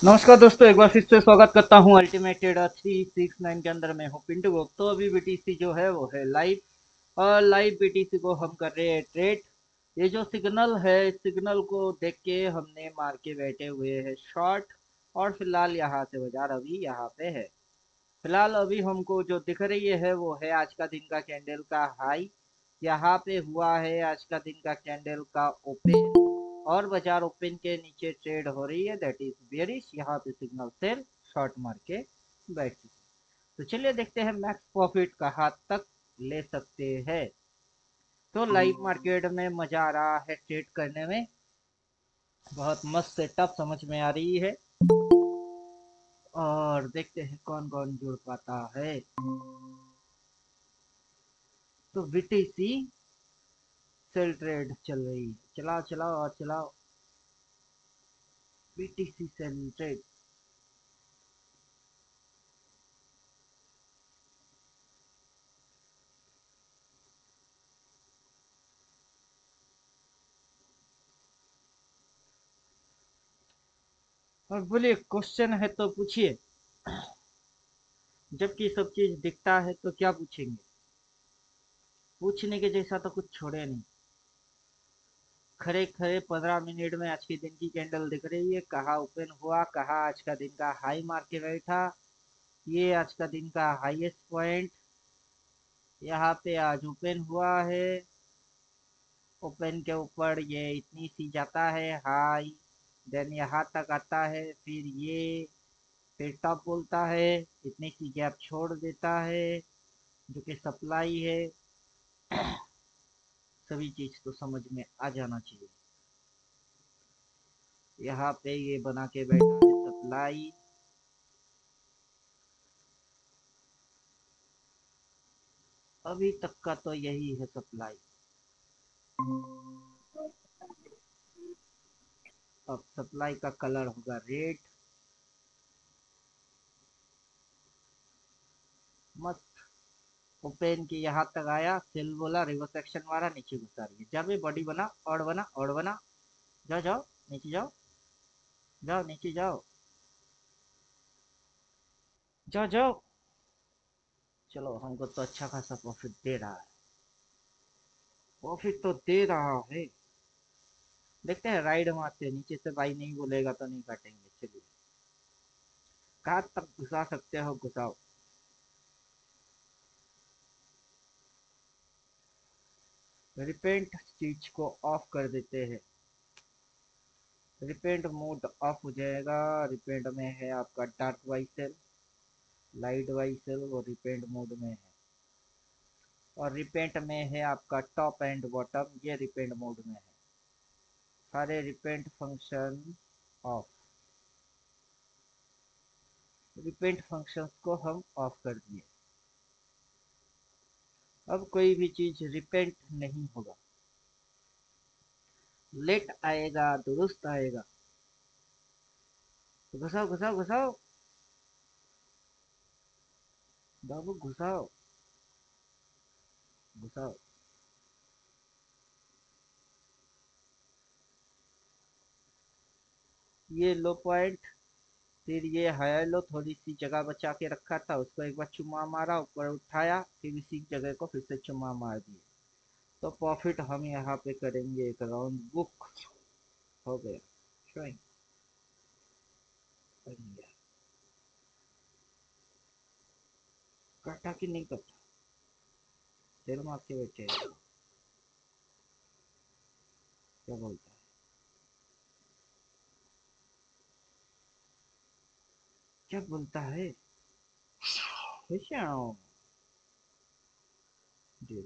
नमस्कार दोस्तों, एक बार फिर से स्वागत करता हूं अल्टीमेट ट्रेडर 369 के अंदर। मैं हूं पिंटू गुप्ता। तो अभी बीटीसी जो है वो है लाइव, और लाइव बीटीसी को हम कर रहे हैं ट्रेड। ये जो सिग्नल है, सिग्नल को देख के हमने मार के बैठे हुए हैं शॉर्ट। और फिलहाल यहाँ से बाजार अभी यहाँ पे है। फिलहाल अभी हमको जो दिख रही है वो है आज का दिन का कैंडल का हाई। यहाँ पे हुआ है आज का दिन का कैंडल का ओपन, और बाजार ओपन के नीचे ट्रेड हो रही है, दैट इज बेरिश। यहाँ पे सिग्नल सेल शॉर्ट मार के बैठ चुकी। तो चलिए देखते हैं मैक्स प्रॉफिट कहाँ तक ले सकते हैं। तो लाइव मार्केट में मजा आ रहा है ट्रेड करने में, बहुत मस्त सेटअप समझ में आ रही है। और देखते हैं कौन कौन जुड़ पाता है। तो बीटीसी सेल ट्रेड चल रही है, चलाओ चलाओ और चलाओ। BTC sell trade. और बोलिए, क्वेश्चन है तो पूछिए। जबकि सब चीज दिखता है तो क्या पूछेंगे। पूछने के जैसा तो कुछ छोड़े नहीं। खरे खरे 15 मिनट में आज के दिन की कैंडल दिख रही है, कहाँ ओपन हुआ, कहाँ आज का दिन का हाई मार के बैठा। ये आज का दिन का हाईएस्ट पॉइंट यहाँ पे आज ओपन हुआ है। ओपन के ऊपर ये इतनी सी जाता है हाई, देन यहाँ तक आता है, फिर ये, फिर टॉप बोलता है, इतनी सी गैप छोड़ देता है जो कि सप्लाई है। सभी चीज तो समझ में आ जाना चाहिए। यहाँ पे ये बना के बैठा है सप्लाई। अभी तक का तो यही है सप्लाई। अब सप्लाई का कलर होगा रेड। मस्त। ओपन की यहाँ तक आया, सेल बोला, रिवर्स एक्शन मारा, नीचे घुसा रही है। जब ये बॉडी बना और बना और बना, जाओ जाओ नीचे जाओ, जाओ नीचे जाओ, जाओ जाओ। चलो, हमको तो अच्छा खासा प्रॉफिट दे रहा है। प्रॉफिट तो दे रहा है। देखते हैं, राइड मारते हैं, नीचे से भाई नहीं बोलेगा तो नहीं काटेंगे। चलिए, कहाँ तक घुसा सकते हो घुसाओ। रिपेंट चीज को ऑफ कर देते हैं। रिपेंट मोड ऑफ हो जाएगा। रिपेंट में है आपका डार्क वाइसेल, लाइट वाइसेल, वो रिपेंट मोड में है। और रिपेंट में है आपका टॉप एंड बॉटम, ये रिपेंट मोड में है। सारे repent function of. Repent functions को हम ऑफ कर दिए। अब कोई भी चीज रिपेंट नहीं होगा। लेट आएगा, दुरुस्त आएगा। तो घुसाओ घुसाओ घुसाओ, बाबू घुसाओ, घुसाओ। ये लो पॉइंट, फिर ये हाई लो, थोड़ी सी जगह बचा के रखा था, उसको एक बार चुम्मा मारा, ऊपर उठाया, फिर इसी जगह को फिर से चुम्मा मार दिया। तो प्रॉफिट हम यहाँ पे करेंगे एक राउंड बुक। हो गया showing, बन गया। कटा कि नहीं कटा, तेल मार के बैठे हैं। क्या बोलता है, क्या बोलता है। होशियार। जी।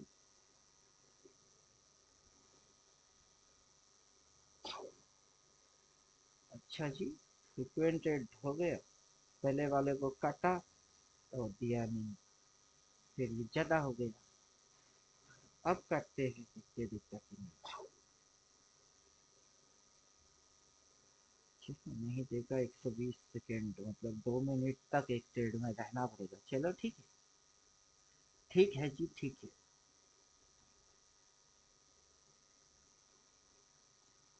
अच्छा जी, फ्रिक्वेंटेड हो गया। पहले वाले को काटा तो दिया नहीं, फिर ये ज्यादा हो गया। अब काटते हैं, कितने दिक्कत नहीं। ठीक है, नहीं देगा 120 सेकेंड, मतलब 2 मिनट तक एक ट्रेड में रहना पड़ेगा। चलो ठीक है, ठीक है जी, ठीक है।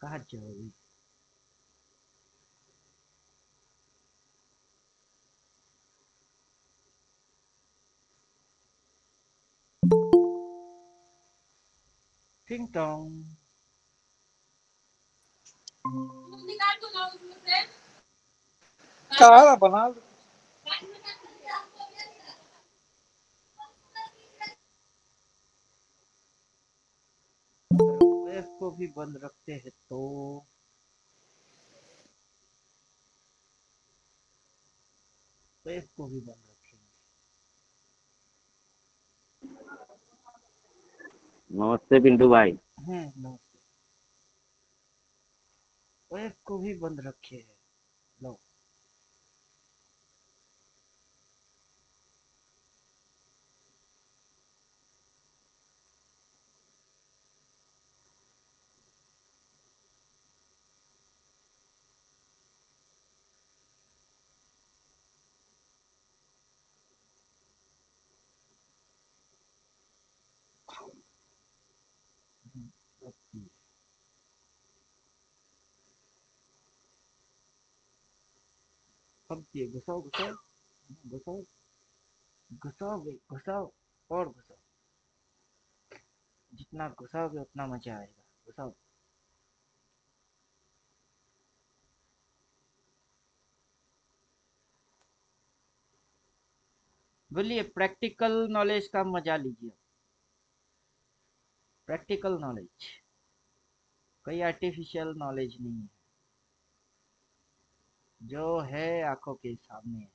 कहाँ जाओगे। टिंग टोंग। कहा बना वेब को भी बंद रखते हैं तो वेब को भी बंद रखेंगे। नमस्ते पिंटू भाई। नमस्ते। वेब को भी बंद रखे हैं। लो। ओके। अब ये घुसाओ घुसाओ घुसाओ घुसाओ घुसाओ और घुसाओ। जितना घुसाओगे उतना मजा आएगा। घुसाओ। बोलिए प्रैक्टिकल नॉलेज का मजा लीजिए। प्रैक्टिकल नॉलेज, कोई आर्टिफिशियल नॉलेज नहीं है, जो है आंखों के सामने है।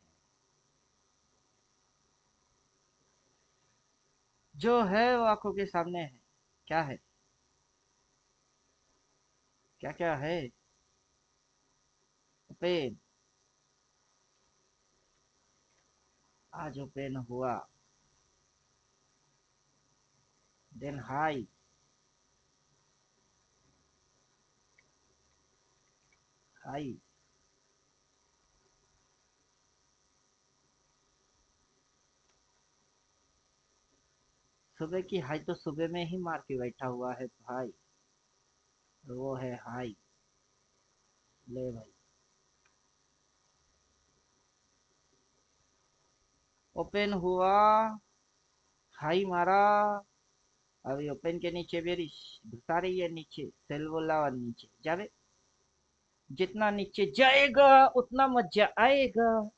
जो है वो आंखों के सामने है। क्या है? क्या क्या है? पेन। आज ओपन हुआ। Then high. हाई। सुबह की हाई तो सुबह में ही मार के बैठा हुआ है भाई। वो है हाई। ले भाई। ओपन हुआ। हाई मारा। अभी ओपन के नीचे बेरिश घुसा रही है। नीचे सेल बोला और नीचे जावे। जितना नीचे जाएगा उतना मजा आएगा।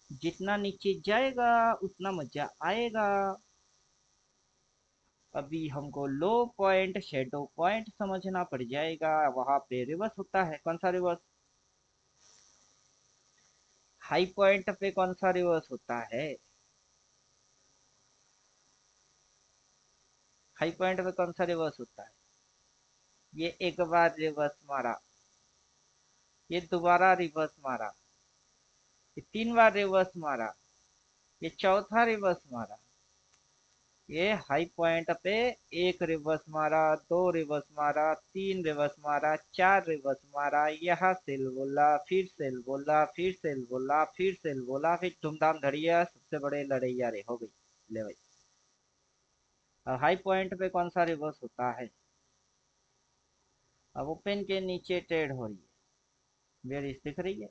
जितना नीचे जाएगा उतना मजा आएगा। अभी हमको लो पॉइंट शेडो पॉइंट समझना पड़ जाएगा। वहां पे रिवर्स होता है। कौन सा रिवर्स? हाई पॉइंट पे कौन सा रिवर्स होता है? हाई पॉइंट पे कौन सा रिवर्स होता है? ये एक बार रिवर्स मारा। ये दोबारा रिवर्स मारा। ये 3 बार रिवर्स मारा। ये चौथा रिवर्स मारा। ये हाई पॉइंट पे एक रिवर्स मारा, 2 रिवर्स मारा, 3 रिवर्स मारा, 4 रिवर्स मारा। यहाँ सेल बोला, फिर सेल बोला, फिर सेल बोला, फिर सेल बोला, फिर धूमधाम धड़िया सबसे बड़े लड़ैया रे हो गई। ले भाई। अब हाई पॉइंट पे कौन सा रिवर्स होता है? अब ओपन के नीचे ट्रेड हो रही है। बेरिश दिख रही है।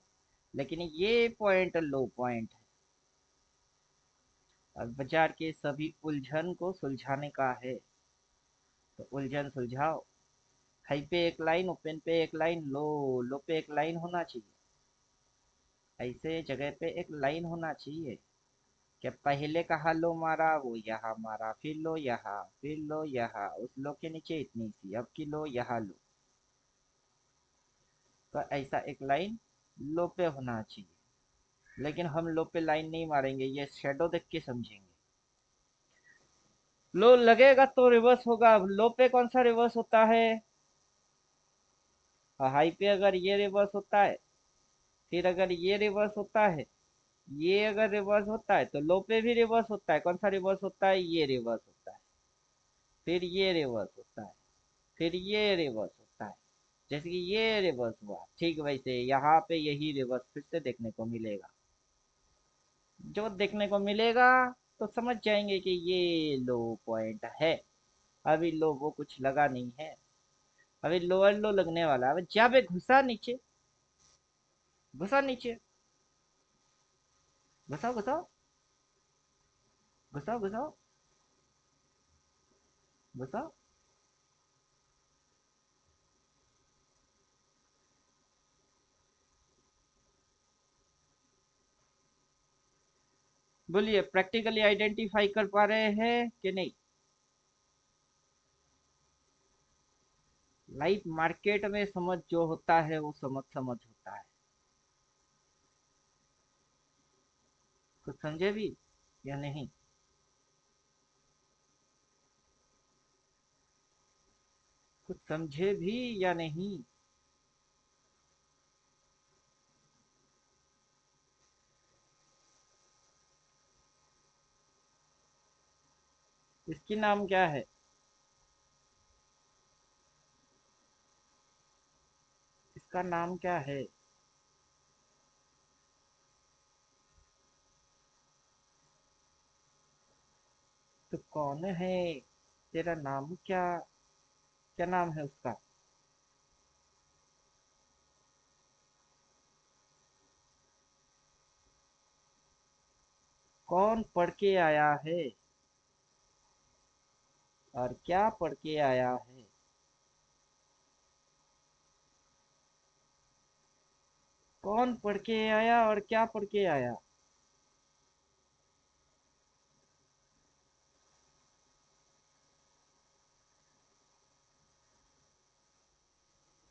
लेकिन ये पॉइंट लो पॉइंट है। अब बाजार के सभी उलझन को सुलझाने का है। तो उलझन सुलझाओ। हाई पे एक लाइन, ओपन पे एक लाइन, लो लो पे एक लाइन होना चाहिए। ऐसे जगह पे एक लाइन होना चाहिए कि पहले कहा लो मारा, वो यहाँ मारा, फिर लो यहाँ, फिर लो यहाँ, उस लो के नीचे इतनी सी, अब की लो यहाँ लो। तो ऐसा एक लाइन लो पे होना चाहिए। लेकिन हम लो पे लाइन नहीं मारेंगे, ये शेडो देख के समझेंगे। लो लगेगा तो रिवर्स होगा। अब लो पे कौन सा रिवर्स होता है? हाई पे अगर ये रिवर्स होता है, फिर अगर ये रिवर्स होता है, ये अगर रिवर्स होता है तो लो पे भी रिवर्स होता है। कौन सा रिवर्स होता है? ये रिवर्स होता है। फिर ये रिवर्स होता है। फिर ये रिवर्स होता है। जैसे कि ये रिवर्स हुआ, ठीक वैसे यहाँ पे यही रिवर्स फिर से देखने को मिलेगा। जो देखने को मिलेगा तो समझ जाएंगे कि ये लो पॉइंट है। अभी लो वो कुछ लगा नहीं है। अभी लोअर लो लगने वाला है। अब जहाँ पे घुसा नीचे, घुसा नीचे, घुसाओ घुसाओ घुसाओ घुसाओ घुसाओ। बोलिए, प्रैक्टिकली आइडेंटिफाई कर पा रहे हैं कि नहीं? लाइव मार्केट में समझ जो होता है वो समझ समझ होता है। कुछ समझे भी या नहीं? कुछ समझे भी या नहीं? इसकी नाम क्या है? इसका नाम क्या है? तो कौन है? तेरा नाम क्या? क्या नाम है उसका? कौन पढ़ के आया है? और क्या पढ़ के आया है? कौन पढ़ के आया और क्या पढ़ के आया?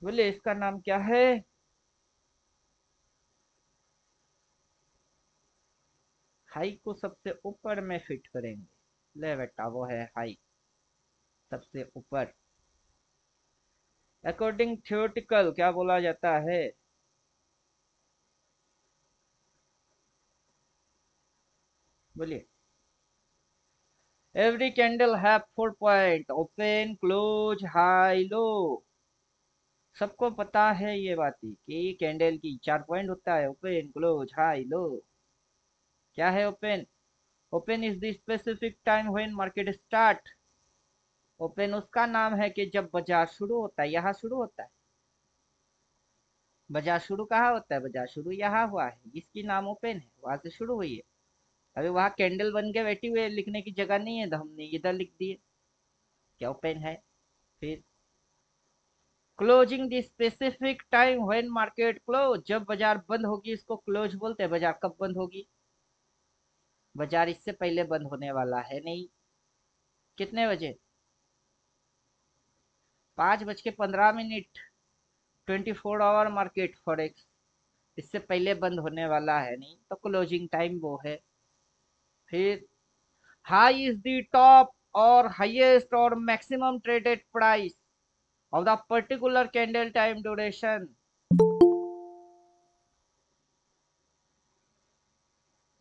बोले, इसका नाम क्या है? हाई को सबसे ऊपर में फिट करेंगे। ले बेटा, वो है हाई, सबसे ऊपर। अकॉर्डिंग थियोरेटिकल क्या बोला जाता है? बोलिए। Every candle have 4 point, open, close, high, low. सबको पता है ये बात कि कैंडल की 4 पॉइंट होता है, ओपन, क्लोज, हाई, लो। क्या है open? Open is the specific time when market start. Open उसका नाम है कि जब बाजार शुरू होता है, यहाँ शुरू होता है। बाजार शुरू कहाँ होता है? बाजार शुरू यहाँ हुआ है, इसकी नाम ओपन है, वहां से शुरू हुई है। अभी वहां कैंडल बन के बैठी हुई है, लिखने की जगह नहीं है तो हमने इधर लिख दिए। क्या ओपन है? फिर closing the specific time when market close, जब बाजार बंद होगी इसको क्लोज बोलते हैं। बाजार कब बंद होगी? बाजार इससे पहले बंद होने वाला है नहीं। कितने बजे? 5:15। 24 आवर मार्केट फॉरेक्स, इससे पहले बंद होने वाला है नहीं, तो क्लोजिंग टाइम वो है। फिर हाई इज द टॉप और हाईएस्ट और maximum traded price of the particular candle time duration.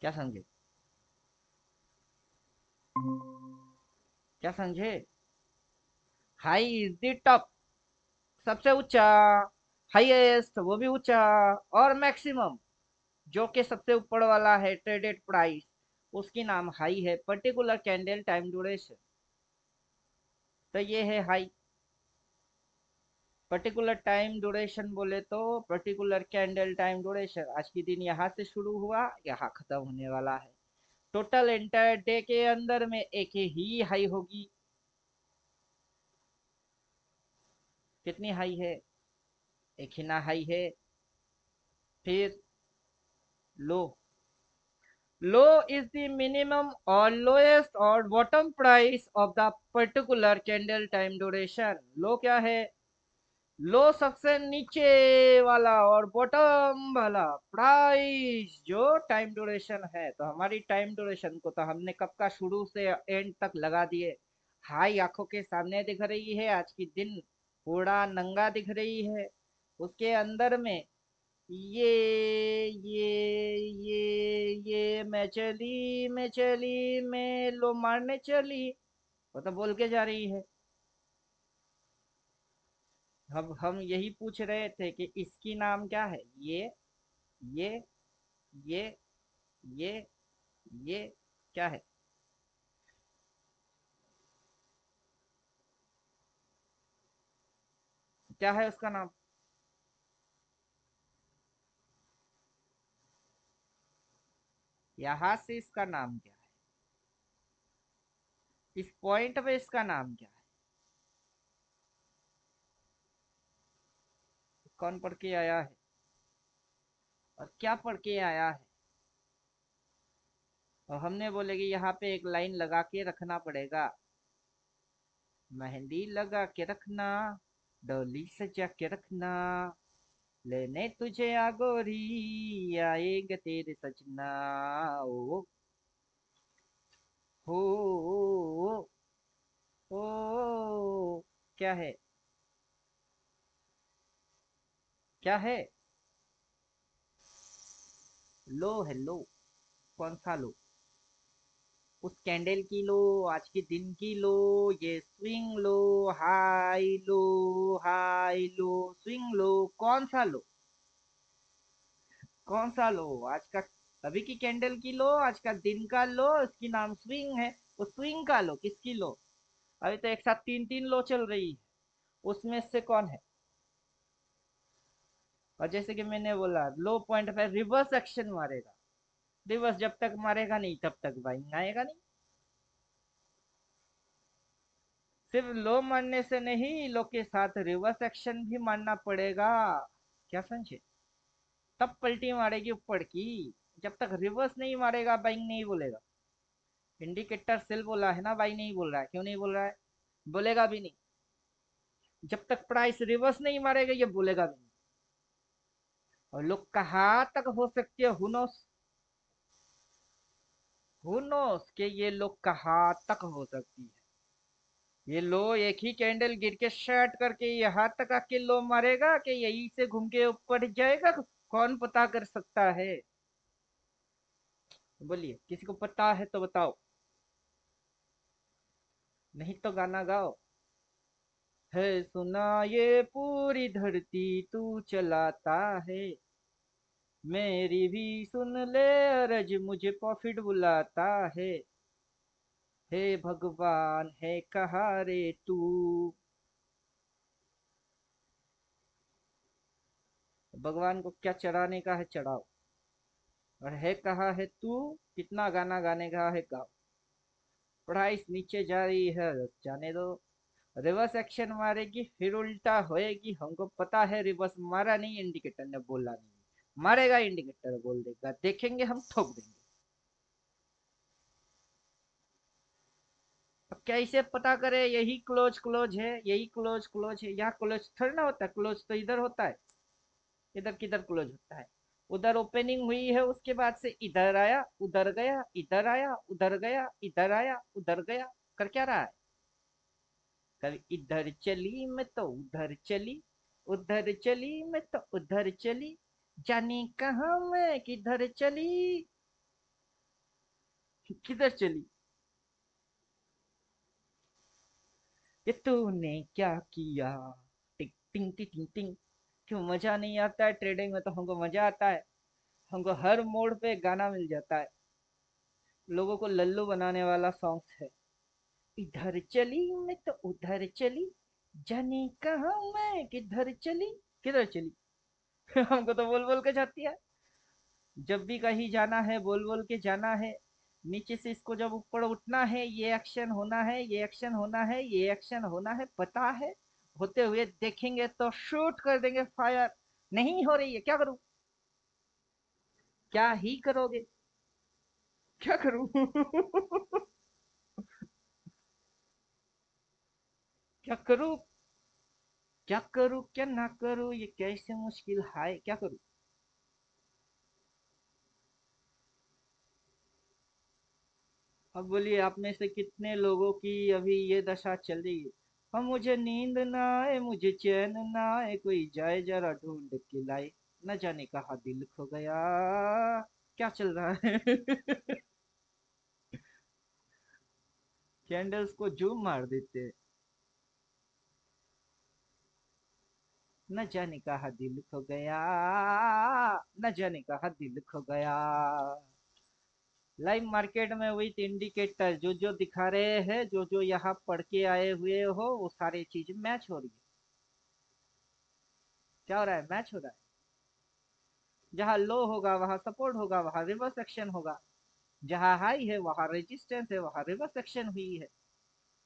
क्या समझे? क्या समझे? हाई इज द टॉप, सबसे ऊंचा। हाईएस्ट, वो भी ऊंचा। और मैक्सिमम, जो कि सबसे ऊपर वाला है ट्रेडेड प्राइस, उसकी नाम हाई है, पर्टिकुलर कैंडल टाइम ड्यूरेशन। तो ये है हाई। पर्टिकुलर टाइम ड्यूरेशन बोले तो पर्टिकुलर कैंडल टाइम ड्यूरेशन, आज की दिन यहाँ से शुरू हुआ, यहाँ खत्म होने वाला है। टोटल एंटायर डे के अंदर में एक ही हाई होगी। कितनी हाई है? एक ही ना हाई है। फिर low. Low is the minimum और लोएस्ट और bottom price of the particular candle time duration. Low क्या है? लो सबसे नीचे वाला और बॉटम वाला प्राइस जो टाइम ड्यूरेशन है। तो हमारी टाइम ड्यूरेशन को तो हमने कब का शुरू से एंड तक लगा दिए। हाई आंखों के सामने दिख रही है, आज की दिन पूरा नंगा दिख रही है। उसके अंदर में ये मैं लो मारने चली, वो तो बोल के जा रही है। अब हम यही पूछ रहे थे कि इसकी नाम क्या है? ये ये ये ये क्या है? क्या है उसका नाम? यहाँ से इसका नाम क्या है? इस पॉइंट पे इसका नाम क्या है? कौन पढ़ के आया है? और क्या पढ़ के आया है? और हमने बोले कि यहाँ पे एक लाइन लगा के रखना पड़ेगा, मेहंदी लगा के रखना, डोली सजा के रखना, लेने तुझे आ गोरी, आएगा तेरे सजना। ओ हो ओ, ओ, क्या है, क्या है? लो है लो, कौन सा लो? उस कैंडल की लो, आज के दिन की लो, ये swing low, high low, high low, swing low, कौन सा लो? कौन सा लो? आज का, अभी की कैंडल की लो, आज का दिन का लो, उसकी नाम स्विंग है। वो स्विंग का लो, किसकी लो? अभी तो एक साथ तीन तीन लो चल रही है, उसमें से कौन है? और जैसे कि मैंने बोला, लो पॉइंट पे रिवर्स एक्शन मारेगा। रिवर्स जब तक मारेगा नहीं तब तक बाइंग आएगा नहीं। सिर्फ लो मारने से नहीं, लो के साथ रिवर्स एक्शन भी मारना पड़ेगा। क्या समझे? तब पलटी मारेगी ऊपर की। जब तक रिवर्स नहीं मारेगा बाइंग नहीं बोलेगा। इंडिकेटर सेल बोला है ना, बाइंग नहीं बोल रहा है। क्यों नहीं बोल रहा है? बोलेगा भी नहीं। जब तक प्राइस रिवर्स नहीं मारेगा ये बोलेगा भी नहीं। और लोग कहाँ तक हो सकती है, हुनोस के ये लोग कहाँ तक हो सकती है। ये लो एक ही कैंडल गिर के शर्ट करके यहाँ तक आके लो मारेगा कि यहीं से घूम के ऊपर जाएगा? कौन पता कर सकता है? बोलिए, किसी को पता है तो बताओ, नहीं तो गाना गाओ। है सुना ये पूरी धरती तू चलाता है, मेरी भी सुन ले अरज मुझे प्रॉफिट बुलाता है, हे भगवान है कहाँ रे तू? भगवान को क्या चढ़ाने का है चढ़ाओ, और है कहाँ है तू? कितना गाना गाने का है गाओ। प्राइस नीचे जा रही है, जाने दो। रिवर्स एक्शन मारेगी फिर उल्टा होएगी, हमको पता है। रिवर्स मारा नहीं, इंडिकेटर ने बोला नहीं, मारेगा इंडिकेटर बोल देगा, देखेंगे हम ठोक देंगे। अब कैसे पता करे यही क्लोज क्लोज है, यही क्लोज क्लोज है? यहाँ क्लोज थोड़ी ना होता है, क्लोज तो इधर होता है। इधर किधर क्लोज होता है? उधर ओपनिंग हुई है, उसके बाद से इधर आया उधर गया, इधर आया उधर गया, इधर आया उधर गया, कर क्या रहा है? कभी इधर चली मैं तो उधर चली, उधर चली मैं तो उधर चली, जाने कहा मैं किधर चली, किधर चली? ये तूने क्या किया? टिक टिंग टिंग टिंग टिंग। क्यों मजा नहीं आता है ट्रेडिंग में? तो हमको मजा आता है। हमको हर मोड पे गाना मिल जाता है। लोगों को लल्लू बनाने वाला सॉन्ग है। इधर चली मैं तो उधर चली, जाने कहा मैं किधर चली, किधर चली? हमको तो बोल बोल के जाती है। जब भी कहीं जाना है बोल बोल के जाना है। नीचे से इसको जब ऊपर उठना है, ये एक्शन होना है, ये एक्शन होना है, ये एक्शन होना है, पता है। होते हुए देखेंगे तो शूट कर देंगे फायर। नहीं हो रही है, क्या करूं? क्या ही करोगे? क्या करूं? क्या करूं? क्या करूं क्या ना करूं, ये कैसे मुश्किल है, क्या करूं? अब बोलिए, आप में से कितने लोगों की अभी ये दशा चल रही है? हम, मुझे नींद ना आए, मुझे चैन ना आए, कोई जाए जरा ढूंढ के लाए, न जाने कहाँ दिल खो गया। क्या चल रहा है? कैंडल्स को जूम मार देते हैं। न जाने कहाँ दिल खो गया, न जाने कहाँ दिल खो गया। लाइव मार्केट में विथ इंडिकेटर जो जो दिखा रहे हैं, जो जो यहाँ पढ़ के आए हुए हो, वो सारी चीज मैच हो रही है। क्या हो रहा है? मैच हो रहा है। जहाँ लो होगा वहां सपोर्ट होगा, वहां रिवर्स एक्शन होगा। जहाँ हाई है वहां रेजिस्टेंस है, वहां रिवर्स एक्शन हुई है।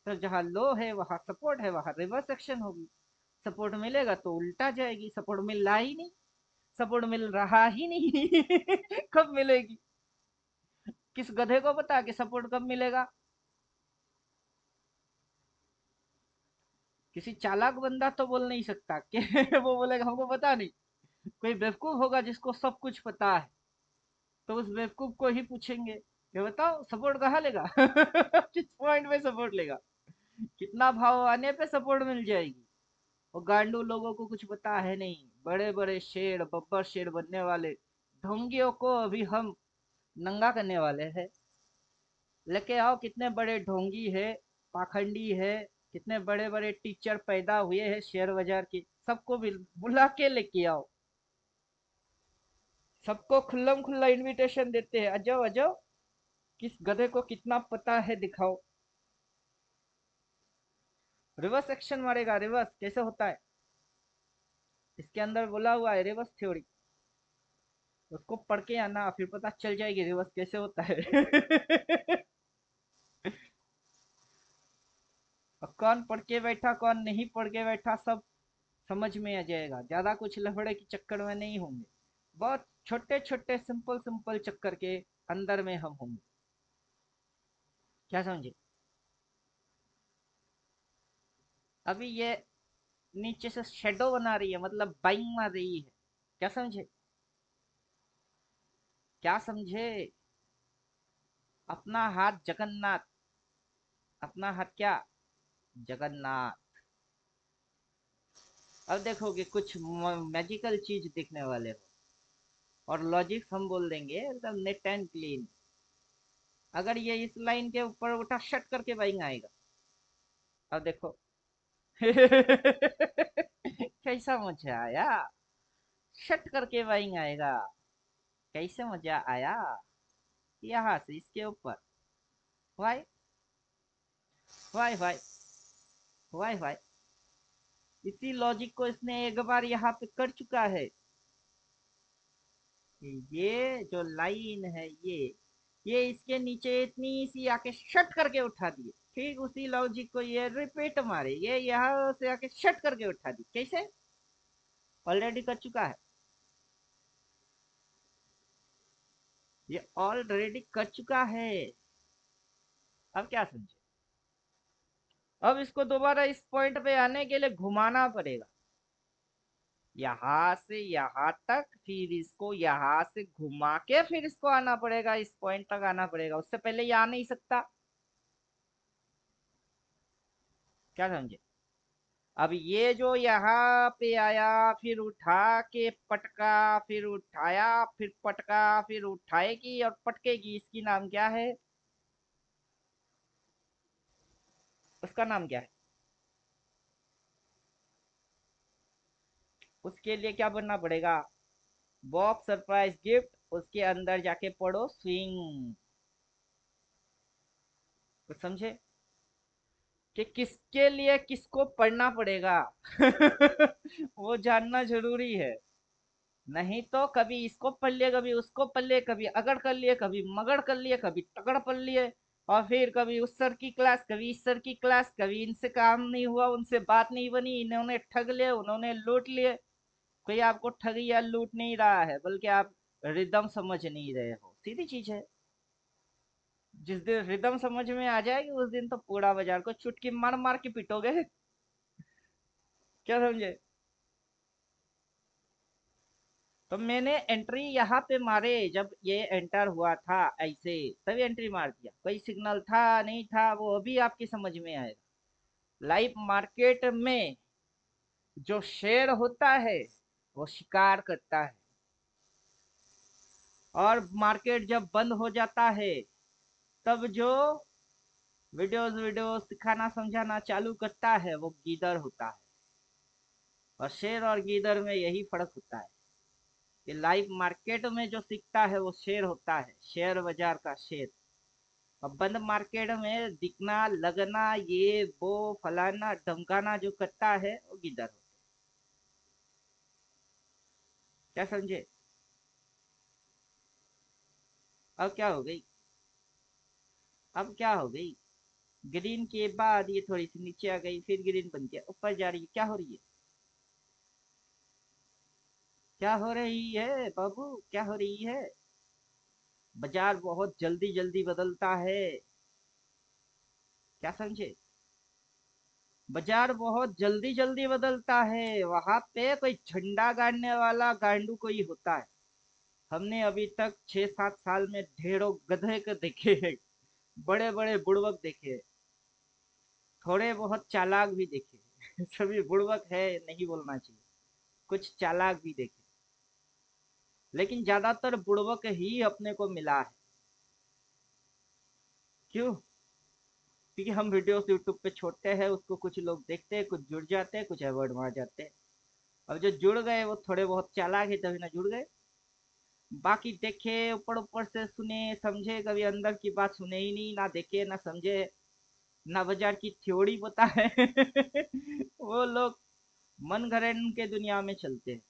तो जहाँ लो है वहां सपोर्ट है, वहां रिवर्स एक्शन होगी। सपोर्ट मिलेगा तो उल्टा जाएगी, सपोर्ट मिल रहा ही नहीं। सपोर्ट मिल रहा ही नहीं। कब मिलेगी? किस गधे को पता कि सपोर्ट कब मिलेगा? किसी चालाक बंदा तो बोल नहीं सकता कि वो बोलेगा हमको पता नहीं। कोई बेवकूफ होगा जिसको सब कुछ पता है, तो उस बेवकूफ को ही पूछेंगे कि बताओ सपोर्ट कहाँ लेगा? किस पॉइंट पे सपोर्ट लेगा? कितना भाव आने पे सपोर्ट मिल जाएगी? और गांडू लोगों को कुछ पता है नहीं। बड़े बड़े शेर, बब्बर शेर बनने वाले ढोंगियों को अभी हम नंगा करने वाले हैं। लेके आओ कितने बड़े ढोंगी है, पाखंडी है, कितने बड़े बड़े टीचर पैदा हुए हैं शेयर बाजार के, सबको भी बुला के लेके आओ। सबको खुल्लम खुल्ला इनविटेशन देते हैं, आ जाओ आ जाओ। किस गधे को कितना पता है दिखाओ। रिवर्स एक्शन मारेगा। रिवर्स कैसे होता है? इसके अंदर बोला हुआ है रिवर्स थ्योरी। उसको पढ़ के आना, फिर पता चल जाएगी रिवर्स कैसे होता है। और कौन पढ़ के बैठा कौन नहीं पढ़ के बैठा सब समझ में आ जाएगा। ज्यादा कुछ लफड़े के चक्कर में नहीं होंगे। बहुत छोटे छोटे सिंपल सिंपल चक्कर के अंदर में हम होंगे। क्या समझे? अभी ये नीचे से शेडो बना रही है, मतलब बाइंग मार रही है। क्या समझे? क्या समझे? अपना हाथ जगन्नाथ। अपना हाथ क्या? जगन्नाथ। अब देखोगे कुछ मैजिकल चीज दिखने वाले हो। और लॉजिक्स हम बोल देंगे एकदम नेट एंड क्लीन। अगर ये इस लाइन के ऊपर उठा शट करके बाइंग आएगा। अब देखो। कैसा मजा आया? शट करके बाइंग आएगा। कैसे मजा आया? यहाँ से इसके ऊपर। Why why why why why. इसी लॉजिक को इसने एक बार यहाँ पे कर चुका है। ये जो लाइन है ये इसके नीचे इतनी सी आके शट करके उठा दिए। ठीक उसी लॉजिक को ये रिपीट मारे, ये यहाँ से आके शट करके उठा दी। कैसे? ऑलरेडी कर चुका है। ये ऑलरेडी कर चुका है। अब क्या समझे? अब इसको दोबारा इस पॉइंट पे आने के लिए घुमाना पड़ेगा। यहाँ से यहाँ तक, फिर इसको यहाँ से घुमा के फिर इसको आना पड़ेगा, इस पॉइंट तक आना पड़ेगा। उससे पहले ये आ नहीं सकता। क्या समझे? अब ये जो यहाँ पे आया, फिर उठा के पटका, फिर उठाया, फिर पटका, फिर उठाएगी और पटकेगी, इसकी नाम क्या है? उसका नाम क्या है? उसके लिए क्या बनना पड़ेगा? बॉक्स सरप्राइज गिफ्ट, उसके अंदर जाके पढ़ो स्विंग। कुछ समझे? कि किसके लिए किसको पढ़ना पड़ेगा। वो जानना जरूरी है। नहीं तो कभी इसको पढ़ लिए, कभी उसको पढ़ लिए, कभी अगड़ कर लिए, कभी मगड़ कर लिए, कभी तगड़ पढ़ लिए। और फिर कभी उस सर की क्लास, कभी इस सर की क्लास, कभी इनसे काम नहीं हुआ, उनसे बात नहीं बनी, इन्होंने ठग लिए, उन्होंने लूट लिए। कोई आपको ठग या लूट नहीं रहा है, बल्कि आप रिदम समझ नहीं रहे हो। सीधी चीज है। जिस दिन रिदम समझ में आ जाएगी उस दिन तो पूरा बाजार को चुटकी मार मार के पिटोगे। क्या समझे? तो मैंने एंट्री यहाँ पे मारे, जब ये एंटर हुआ था ऐसे, तभी एंट्री मार दिया। कोई सिग्नल था नहीं था वो अभी आपकी समझ में आएगा। लाइव मार्केट में जो शेयर होता है वो शिकार करता है। और मार्केट जब बंद हो जाता है तब जो वीडियोस वीडियोस सिखाना समझाना चालू करता है वो गीदड़ होता है। और शेर और गीदड़ में यही फर्क होता है कि लाइव मार्केट में जो सीखता है वो शेर होता है, शेयर बाजार का शेर। और बंद मार्केट में दिखना लगना ये वो फलाना धमकाना जो करता है वो गिदर होता है। क्या समझे? अब क्या हो गई? अब क्या हो गई? ग्रीन के बाद ये थोड़ी सी नीचे आ गई, फिर ग्रीन बन गया, ऊपर जा रही है। क्या हो रही है? क्या हो रही है बाबू? क्या हो रही है? बाजार बहुत जल्दी जल्दी बदलता है। क्या समझे? बाजार बहुत जल्दी जल्दी बदलता है। वहां पे कोई झंडा गाड़ने वाला गांडू कोई होता है। हमने अभी तक 6-7 साल में ढेरों गधे के देखे हैं। बड़े बड़े बुड़वक देखे हैं। थोड़े बहुत चालाक भी देखे हैं। सभी बुड़वक है नहीं बोलना चाहिए। कुछ चालाक भी देखे, लेकिन ज्यादातर बुड़वक ही अपने को मिला है। क्यों? क्योंकि हम वीडियोस यूट्यूब पे छोड़ते हैं, उसको कुछ लोग देखते हैं, कुछ जुड़ जाते हैं, कुछ अवॉइड मार जाते हैं। अब जो जुड़ गए वो थोड़े बहुत चालाक है तभी ना जुड़ गए। बाकी देखे, ऊपर ऊपर से सुने समझे, कभी अंदर की बात सुने ही नहीं, ना देखे ना समझे, ना बाजार की थ्योरी पता है। वो लोग मनगढ़ंत के दुनिया में चलते हैं।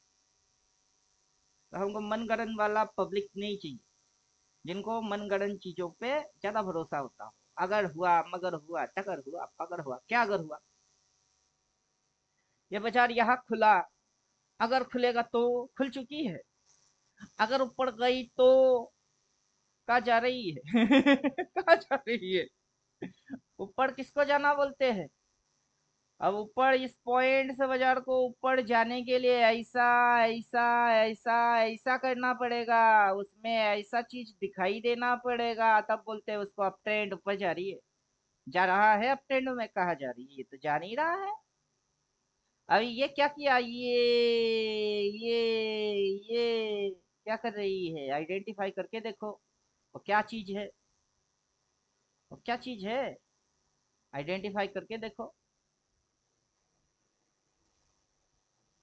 तो हमको मनगढ़ंत वाला पब्लिक नहीं चाहिए, जिनको मनगढ़ंत चीजों पे ज्यादा भरोसा होता हो। अगर हुआ, मगर हुआ, टकर हुआ, पकड़ हुआ, क्या अगर हुआ। ये बाजार यहाँ खुला, अगर खुलेगा तो खुल चुकी है। अगर ऊपर गई तो कहाँ जा रही है? कहाँ जा रही है? ऊपर किसको जाना बोलते हैं? अब ऊपर इस पॉइंट से बाजार को ऊपर जाने के लिए ऐसा ऐसा ऐसा ऐसा करना पड़ेगा, उसमें ऐसा चीज दिखाई देना पड़ेगा, तब बोलते हैं उसको अप ट्रेंड ऊपर जा रही है। जा रहा है अप ट्रेंड में, कहा जा रही है? ये तो जा नहीं रहा है। अभी ये क्या किया? ये क्या कर रही है? आइडेंटिफाई करके देखो वो क्या चीज है। वो क्या चीज है? आइडेंटिफाई करके देखो।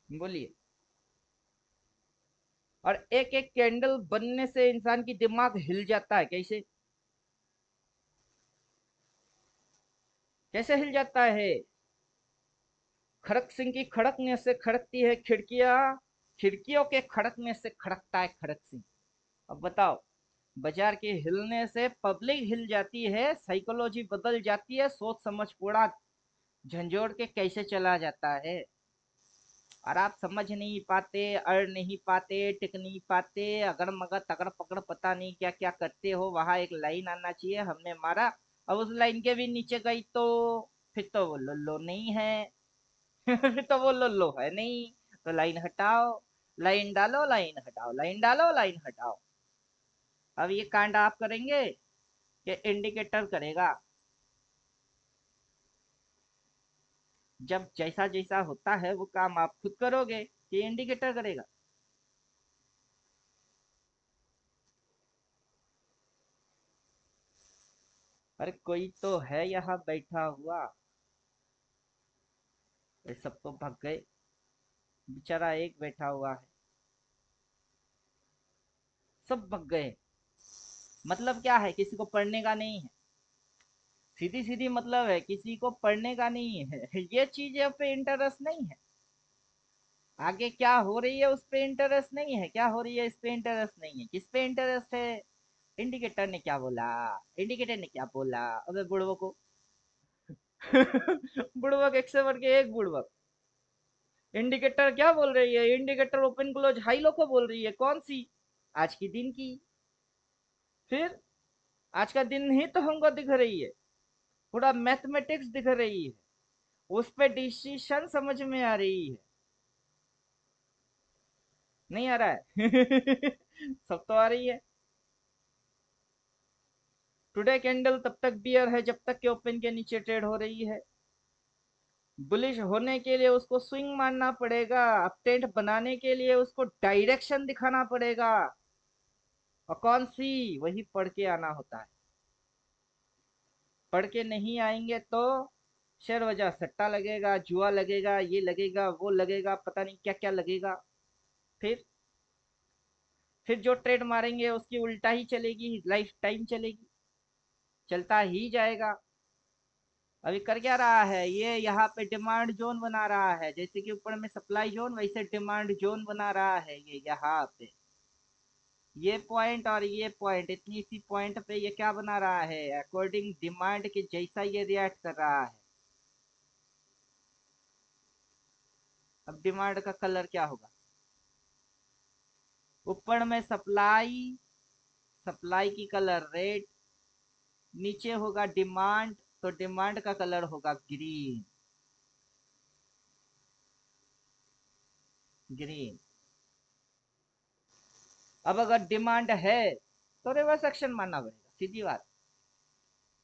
बोलिए। और एक एक कैंडल बनने से इंसान की दिमाग हिल जाता है। कैसे? कैसे हिल जाता है? खड़क सिंह की खड़कने से खड़कती है खिड़कियां, खिड़कियों के खड़कने से खड़कता है खड़क सिंह। अब बताओ, बाजार के हिलने से पब्लिक हिल जाती है, साइकोलॉजी बदल जाती है, सोच समझ पूरा झंझोड़ के कैसे चला जाता है। और आप समझ नहीं पाते, अड़ नहीं पाते, टिक नहीं पाते, अगर मगर तगड़ पकड़ पता नहीं क्या क्या करते हो। वहां एक लाइन आना चाहिए, हमने मारा। अब उस लाइन के भी नीचे गई तो फिर तो वो लोलो नहीं है। फिर तो वो लोलो है नहीं। तो लाइन हटाओ, लाइन डालो, लाइन हटाओ, लाइन डालो, लाइन हटाओ। अब ये कांड आप करेंगे कि इंडिकेटर करेगा? जब जैसा जैसा होता है वो काम आप खुद करोगे कि इंडिकेटर करेगा? अरे कोई तो है यहाँ बैठा हुआ। ये सब तो भाग गए, बेचारा एक बैठा हुआ है। सब भाग गए। मतलब क्या है? किसी को पढ़ने का नहीं है। सीधी सीधी मतलब है, किसी को पढ़ने का नहीं है। ये चीजें पे इंटरेस्ट नहीं है। आगे क्या हो रही है उस पे इंटरेस्ट नहीं है, क्या हो रही है इस पे इंटरेस्ट नहीं है। किस पे इंटरेस्ट है? इंडिकेटर ने क्या बोला, इंडिकेटर ने क्या बोला। अबे बुड़वो को। बुड़वक एक से बढ़ के एक बुड़वक। इंडिकेटर क्या बोल रही है? इंडिकेटर ओपन क्लोज हाई लो को बोल रही है। कौन सी? आज की दिन की। फिर आज का दिन ही तो हमको दिख रही है। पूरा मैथमेटिक्स दिख रही है। उस पे डिसीशन समझ में आ रही है। नहीं आ रहा है? सब तो आ रही है। टुडे कैंडल तब तक बियर है जब तक कि ओपन के नीचे ट्रेड हो रही है। बुलिश होने के लिए उसको स्विंग मारना पड़ेगा, अपटेंट बनाने के लिए उसको डायरेक्शन दिखाना पड़ेगा। और कौन सी? वही पढ़ के आना होता है। पढ़ के नहीं आएंगे तो शेर वजह सट्टा लगेगा, जुआ लगेगा, ये लगेगा, वो लगेगा, पता नहीं क्या क्या लगेगा। फिर फिर जो ट्रेड मारेंगे उसकी उल्टा ही चलेगी, लाइफ टाइम चलेगी, चलता ही जाएगा। अभी कर क्या रहा है ये? यहाँ पे डिमांड जोन बना रहा है, जैसे कि ऊपर में सप्लाई जोन, वैसे डिमांड जोन बना रहा है ये यहाँ पे। ये पॉइंट और ये पॉइंट, इतनी सी पॉइंट पे ये क्या बना रहा है? अकॉर्डिंग डिमांड के जैसा ये रिएक्ट कर रहा है। अब डिमांड का कलर क्या होगा? ऊपर में सप्लाई सप्लाई की कलर रेड, नीचे होगा डिमांड, तो डिमांड का कलर होगा ग्रीन, ग्रीन। अब अगर डिमांड है तो रिवर्स एक्शन मानना पड़ेगा, सीधी बात।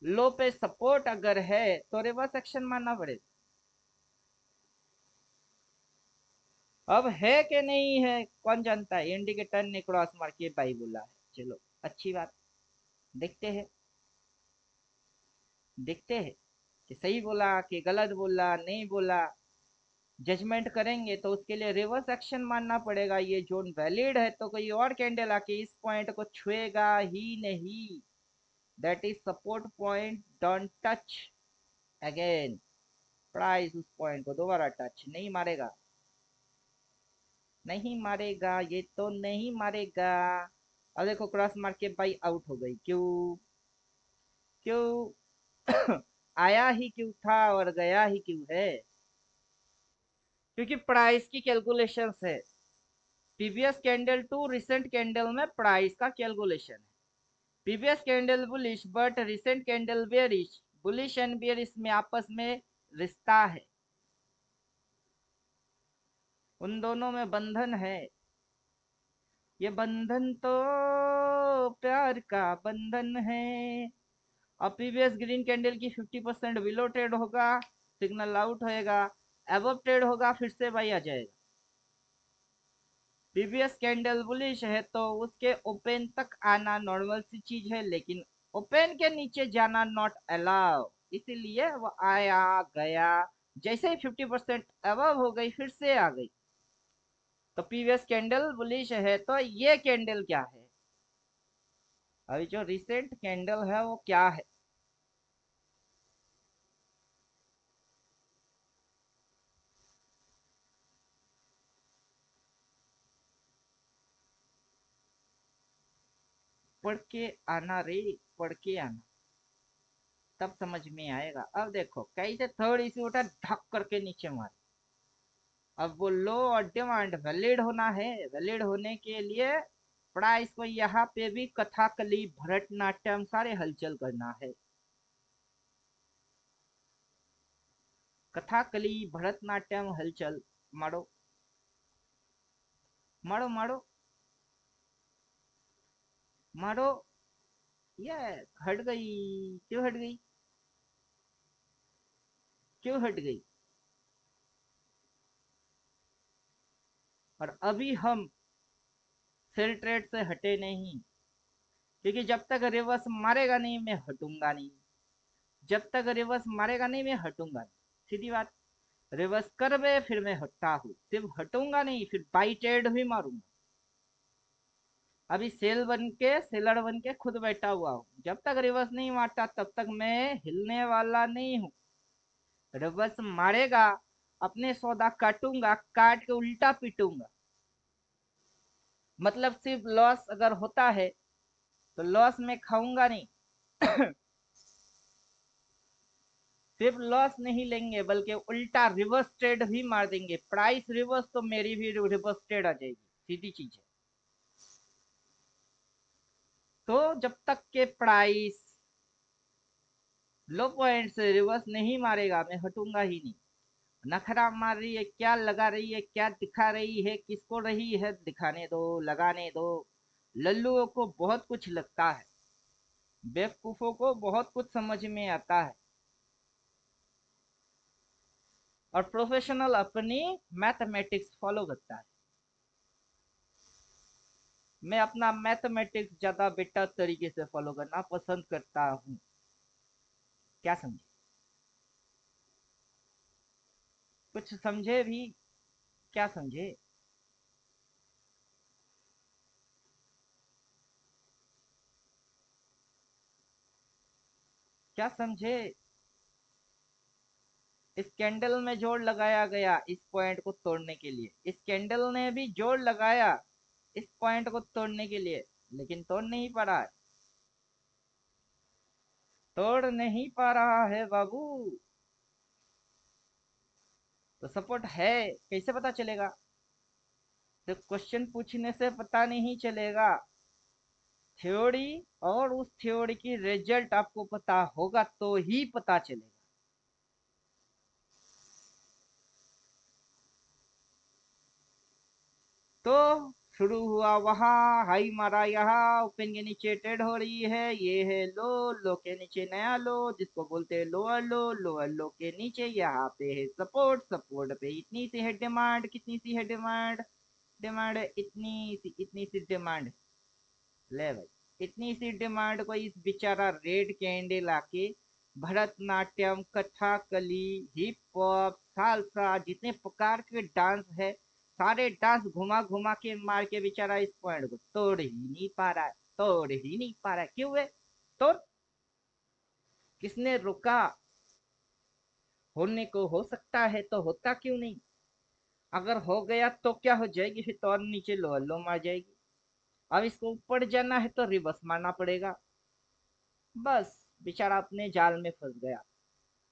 लो पे सपोर्ट अगर है तो रिवर्स एक्शन मानना पड़ेगा। अब है कि नहीं है कौन जानता है, इंडिकेटर ने क्रॉस मार के बाई बोला है, चलो अच्छी बात। देखते हैं, देखते हैं कि सही बोला कि गलत बोला, नहीं बोला। जजमेंट करेंगे तो उसके लिए रिवर्स एक्शन मानना पड़ेगा। ये जोन वैलिड है तो कोई और कैंडल आके इस पॉइंट को छुएगा ही नहीं। That is support point, don't touch again. Price उस पॉइंट को दोबारा टच नहीं मारेगा, नहीं मारेगा, ये तो नहीं मारेगा। अब देखो क्रॉस मार के बाई आउट हो गई, क्यों? क्यों? आया ही क्यों था और गया ही क्यों है? क्योंकि प्राइस की कैलकुलेशन है। Previous candle to recent candle में प्राइस का कैलकुलेशन है। Previous candle bullish but recent candle bearish, bullish and bearish में आपस में रिश्ता है, उन दोनों में बंधन है। ये बंधन तो प्यार का बंधन है। अब प्रीवियस ग्रीन कैंडल की 50% बिलो ट्रेड होगा, सिग्नल आउट होएगा। अबव ट्रेड होगा, फिर से बाई आ जाएगा। प्रीवियस कैंडल बुलिश है तो उसके ओपन तक आना नॉर्मल सी चीज है, लेकिन ओपन के नीचे जाना नॉट अलाउ, इसीलिए वो आया गया। जैसे ही 50% अबव हो गई फिर से आ गई। तो प्रीवियस कैंडल बुलिश है तो ये कैंडल क्या है? अभी जो रिसेंट कैंडल है वो क्या है? पढ़ के आना रे, पढ़ के आना, तब समझ में आएगा। अब देखो कैसे थर्ड इसी उठा ढक करके नीचे मार। अब वो लो और डिमांड वैलिड होना है, वैलिड होने के लिए प्राइस को यहाँ पे भी कथाकली भरतनाट्यम सारे हलचल करना है। कथाकली भरतनाट्यम हलचल मारो, मारो मारो, मारो। ये हट गई, क्यों हट गई? क्यों हट गई? और अभी हम सेल ट्रेड से हटे नहीं, क्योंकि जब तक रिवर्स मारेगा नहीं मैं हटूंगा नहीं। जब तक रिवर्स मारेगा नहीं मैं हटूंगा नहीं, सीधी बात। रिवर्स कर बे फिर मैं हटता हूँ, सिर्फ हटूंगा नहीं, फिर बाई ट्रेड भी मारूंगा। अभी सेल बन के सेलर बन के खुद बैठा हुआ हूँ, जब तक रिवर्स नहीं मारता तब तक मैं हिलने वाला नहीं हूँ। रिवर्स मारेगा, अपने सौदा काटूंगा, काट के उल्टा पीटूंगा। मतलब सिर्फ लॉस अगर होता है तो लॉस में खाऊंगा नहीं। सिर्फ लॉस नहीं लेंगे बल्कि उल्टा रिवर्स ट्रेड भी मार देंगे। प्राइस रिवर्स तो मेरी भी रिवर्स ट्रेड आ जाएगी, सीधी चीज है। तो जब तक के प्राइस लो पॉइंट से रिवर्स नहीं मारेगा मैं हटूंगा ही नहीं। नखरा मार रही है, क्या लगा रही है, क्या दिखा रही है, किसको रही है दिखाने दो, लगाने दो। लल्लुओं को बहुत कुछ लगता है, बेवकूफों को बहुत कुछ समझ में आता है। और प्रोफेशनल अपनी मैथमेटिक्स फॉलो करता है। मैं अपना मैथमेटिक्स ज्यादा बेटर तरीके से फॉलो करना पसंद करता हूँ। क्या समझे? कुछ समझे भी? क्या समझे? क्या समझे? इस कैंडल में जोड़ लगाया गया इस पॉइंट को तोड़ने के लिए, इस कैंडल ने भी जोड़ लगाया इस पॉइंट को तोड़ने के लिए, लेकिन तोड़ नहीं पा रहा है। तोड़ नहीं पा रहा है बाबू। तो सपोर्ट है, कैसे पता चलेगा? तो क्वेश्चन पूछने से पता नहीं चलेगा। थ्योरी और उस थ्योरी की रिजल्ट आपको पता होगा तो ही पता चलेगा। तो शुरू हुआ वहां, हाई मारा यहाँ, ओपन के नीचे ट्रेड हो रही है, ये है लो, लो के नीचे नया लो जिसको बोलते हैं लोअर लो, लोअर लो के नीचे यहाँ पे है सपोर्ट, सपोर्ट पे इतनी सी है डिमांड, कितनी सी है डिमांड, डिमांड है इतनी सी डिमांड। ले भाई, इतनी सी डिमांड को इस बेचारा रेड कैंडल आके Bharatanatyam, Kathakali, hip hop, salsa, जितने प्रकार के डांस है सारे डांस घुमा घुमा के मार के बेचारा इस पॉइंट को तोड़ ही नहीं पा रहा है, तोड़ ही नहीं पा रहा है। क्यों है तोड़? किसने रोका? होने को हो सकता है तो होता क्यों नहीं? अगर हो गया तो क्या हो जाएगी? फिर तो और नीचे लो लो मार जाएगी। अब इसको ऊपर जाना है तो रिवर्स मारना पड़ेगा। बस बेचारा अपने जाल में फंस गया।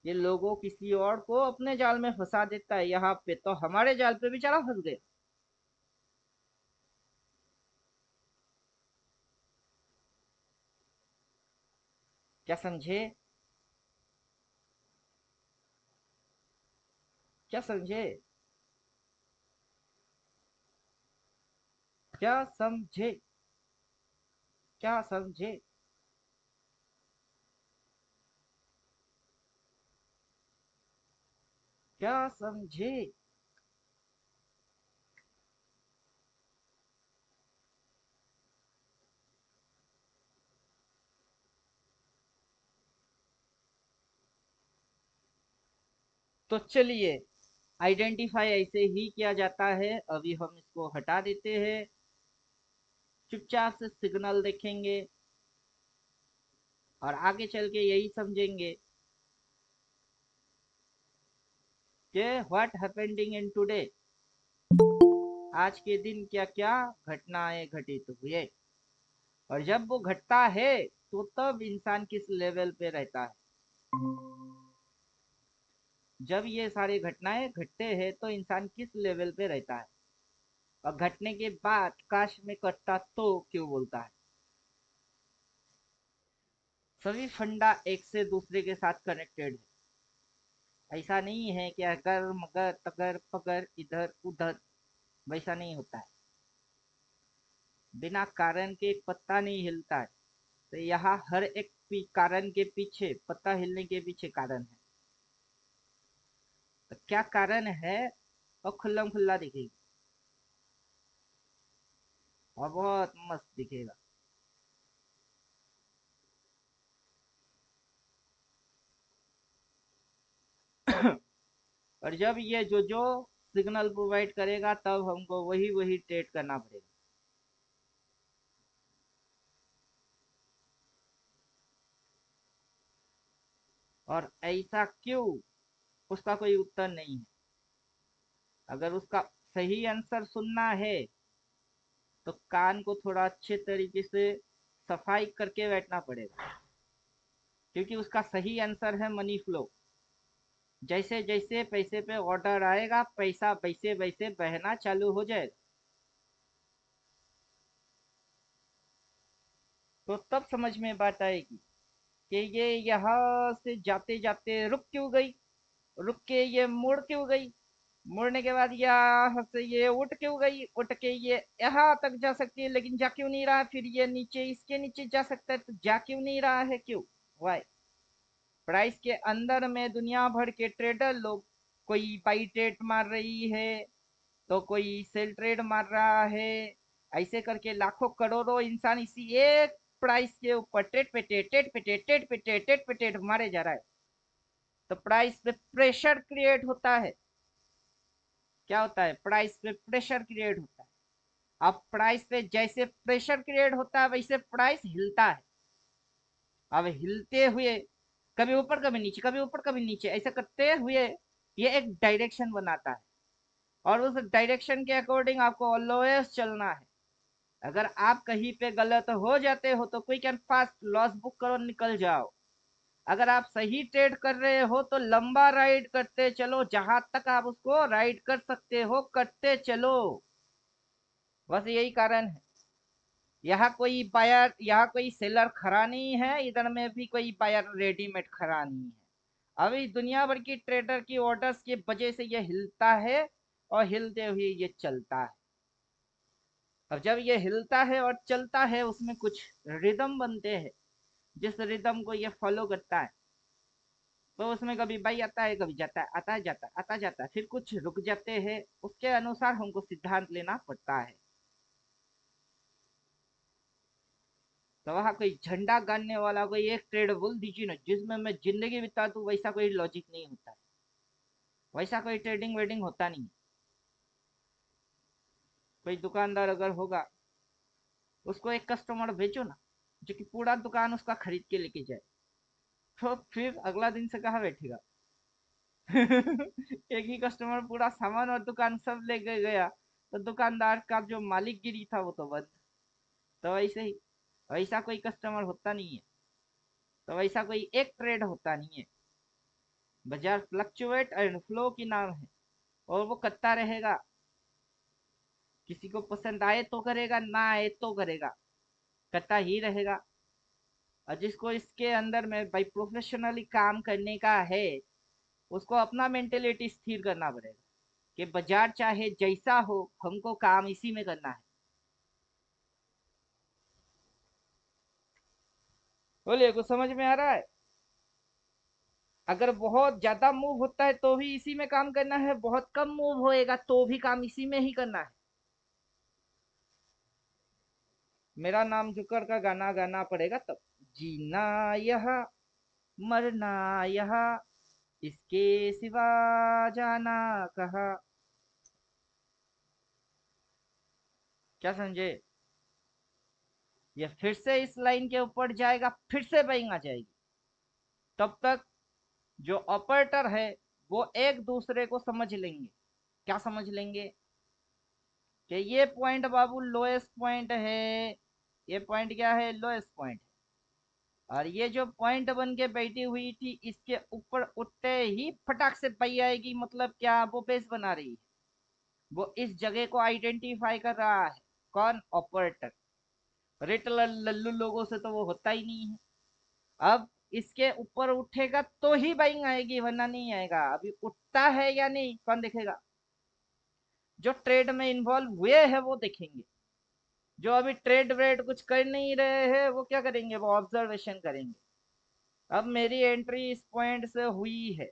ये लोगों किसी और को अपने जाल में फंसा देता है, यहाँ पे तो हमारे जाल पे बेचारा फंस गया। क्या समझे? क्या समझे? क्या समझे? क्या समझे? क्या समझे? तो चलिए, आइडेंटिफाई ऐसे ही किया जाता है। अभी हम इसको हटा देते हैं, चुपचाप से सिग्नल देखेंगे और आगे चल के यही समझेंगे कि व्हाट हैपेंडिंग इन टुडे, आज के दिन क्या क्या घटनाएं घटित हुए। और जब वो घटता है तो तब इंसान किस लेवल पे रहता है। जब ये सारी घटनाएं घटते हैं तो इंसान किस लेवल पे रहता है, और घटने के बाद काश में कटता तो क्यों बोलता है। सभी फंडा एक से दूसरे के साथ कनेक्टेड है। ऐसा नहीं है कि अगर मगर तगर पगर इधर उधर, वैसा नहीं होता है। बिना कारण के एक पत्ता नहीं हिलता है। तो यहाँ हर एक कारण के पीछे, पत्ता हिलने के पीछे कारण है। तो क्या कारण है और खुल्लम खुल्ला दिखेगी और बहुत मस्त दिखेगा। और जब ये जो सिग्नल प्रोवाइड करेगा तब हमको वही वही ट्रेड करना पड़ेगा। और ऐसा क्यों, उसका कोई उत्तर नहीं है। अगर उसका सही आंसर सुनना है तो कान को थोड़ा अच्छे तरीके से सफाई करके बैठना पड़ेगा, क्योंकि उसका सही आंसर है मनी फ्लो। जैसे जैसे पैसे पे ऑर्डर आएगा पैसा वैसे वैसे बहना चालू हो जाएगा। तो तब समझ में बात आएगी कि ये यहाँ से जाते जाते रुक क्यों गई, रुक के ये मुड़ क्यों गई, मुड़ने के बाद यहाँ से ये उठ क्यों गई, उठ के ये यहाँ तक जा सकती है लेकिन जा क्यों नहीं रहा, फिर ये नीचे इसके नीचे जा सकता है तो जा क्यों नहीं रहा है, क्यों? वाई? प्राइस के अंदर में दुनिया भर के ट्रेडर लोग, कोई बाई ट्रेड मार रही है तो कोई सेल ट्रेड मार रहा है। ऐसे करके लाखों करोड़ों इंसान इसी एक प्राइस के ऊपर टेट पे टेट, टेट पे टेट, टेट पे टेट, टेट पे टेट मारे जा रहा है। तो प्राइस पे प्रेशर क्रिएट होता है। क्या होता है? प्राइस पे प्रेशर क्रिएट होता है। अब प्राइस पे जैसे प्रेशर क्रिएट होता है वैसे प्राइस हिलता है। अब हिलते हुए कभी ऊपर कभी नीचे, कभी ऊपर कभी नीचे, ऐसा करते हुए ये एक डायरेक्शन बनाता है। और उस डायरेक्शन के अकॉर्डिंग आपको ऑलवेज चलना है। अगर आप कहीं पे गलत हो जाते हो तो quick and fast loss book करो, निकल जाओ। अगर आप सही ट्रेड कर रहे हो तो लंबा राइड करते चलो, जहां तक आप उसको राइड कर सकते हो करते चलो। बस यही कारण है। यहाँ कोई बायर, यहाँ कोई सेलर खड़ा नहीं है, इधर में भी कोई बायर रेडीमेड खड़ा नहीं है। अभी दुनिया भर की ट्रेडर की ऑर्डर्स की वजह से ये हिलता है और हिलते हुए ये चलता है। अब जब ये हिलता है और चलता है उसमें कुछ रिदम बनते हैं, जिस रिदम को ये फॉलो करता है। तो उसमें कभी बाई आता है, कभी जाता है, आता है जाता है, आता जाता है, फिर कुछ रुक जाते हैं, उसके अनुसार हमको सिद्धांत लेना पड़ता है। तो वहाँ कोई झंडा गाड़ने वाला कोई एक ट्रेड बोल दीजिए ना जिसमें मैं जिंदगी बिता दूं, वैसा कोई लॉजिक नहीं होता है, वैसा कोई ट्रेडिंग वेडिंग होता नहीं है। कोई दुकानदार अगर होगा, उसको एक कस्टमर भेजो ना जो कि पूरा दुकान उसका खरीद के लेके जाए, तो फिर अगला दिन से कहाँ बैठेगा? एक ही कस्टमर पूरा सामान और दुकान सब लेके गया, तो दुकानदार का जो मालिकगिरी था वो तो बंद। तो वैसे ही वैसा कोई कस्टमर होता नहीं है, तो वैसा कोई एक ट्रेड होता नहीं है। बाजार फ्लक्चुएट एंड फ्लो की नाम है, और वो करता रहेगा। किसी को पसंद आए तो करेगा, ना आए तो करेगा, करता ही रहेगा। और जिसको इसके अंदर में भाई प्रोफेशनली काम करने का है, उसको अपना मेंटेलिटी स्थिर करना पड़ेगा कि बाजार चाहे जैसा हो, हमको काम इसी में करना है। बोलिए, कुछ समझ में आ रहा है? अगर बहुत ज्यादा मूव होता है तो भी इसी में काम करना है, बहुत कम मूव होएगा तो भी काम इसी में ही करना है। मेरा नाम जुकर का गाना गाना पड़ेगा तब। जीना यहाँ, मरना यहाँ, इसके सिवा जाना कहाँ। क्या समझे? ये फिर से इस लाइन के ऊपर जाएगा, फिर से बाइंग आ जाएगी। तब तक जो ऑपरेटर है वो एक दूसरे को समझ लेंगे। क्या समझ लेंगे? कि ये पॉइंट बाबू लोएस्ट पॉइंट है, ये पॉइंट क्या है? लोएस्ट पॉइंट है। और ये जो पॉइंट बन के बैठी हुई थी, इसके ऊपर उठते ही फटाक से पाई आएगी, मतलब क्या? वो बेस बना रही है, वो इस जगह को आइडेंटिफाई कर रहा है। कौन? ऑपरेटर। रेट लल्लू लोगों से तो वो होता ही नहीं है। अब इसके ऊपर उठेगा तो ही बाइंग आएगी, वरना नहीं आएगा। अभी उठता है या नहीं, कौन देखेगा? जो ट्रेड में इन्वॉल्व हुए हैं वो देखेंगे। जो अभी ट्रेड व्रेड कुछ कर नहीं रहे हैं वो क्या करेंगे? वो ऑब्जर्वेशन करेंगे। अब मेरी एंट्री इस पॉइंट से हुई है,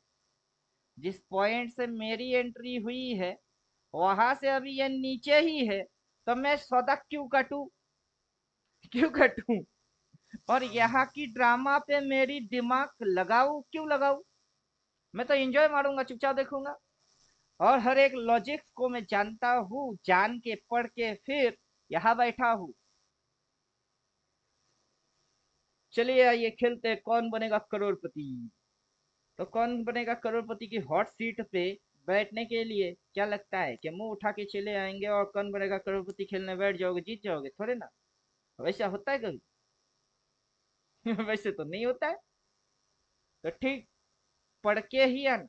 जिस पॉइंट से मेरी एंट्री हुई है वहां से अभी ये नीचे ही है, तो मैं सौदा क्यों काटूं? क्यों काटूं? और यहाँ की ड्रामा पे मेरी दिमाग लगाऊ क्यों लगाऊ? मैं तो एंजॉय मारूंगा, चुपचाप देखूंगा। और हर एक लॉजिक्स को मैं जानता हूँ, जान के पढ़ के फिर यहाँ बैठा हूँ। चलिए आइए खेलते हैं कौन बनेगा करोड़पति। तो कौन बनेगा करोड़पति की हॉट सीट पे बैठने के लिए क्या लगता है कि मुंह उठा के चले आएंगे और कौन बनेगा करोड़पति खेलने बैठ जाओगे, जीत जाओगे? थोड़े ना। वैसा होता है कभी? वैसे तो नहीं होता है। तो ठीक, पढ़ के ही आना,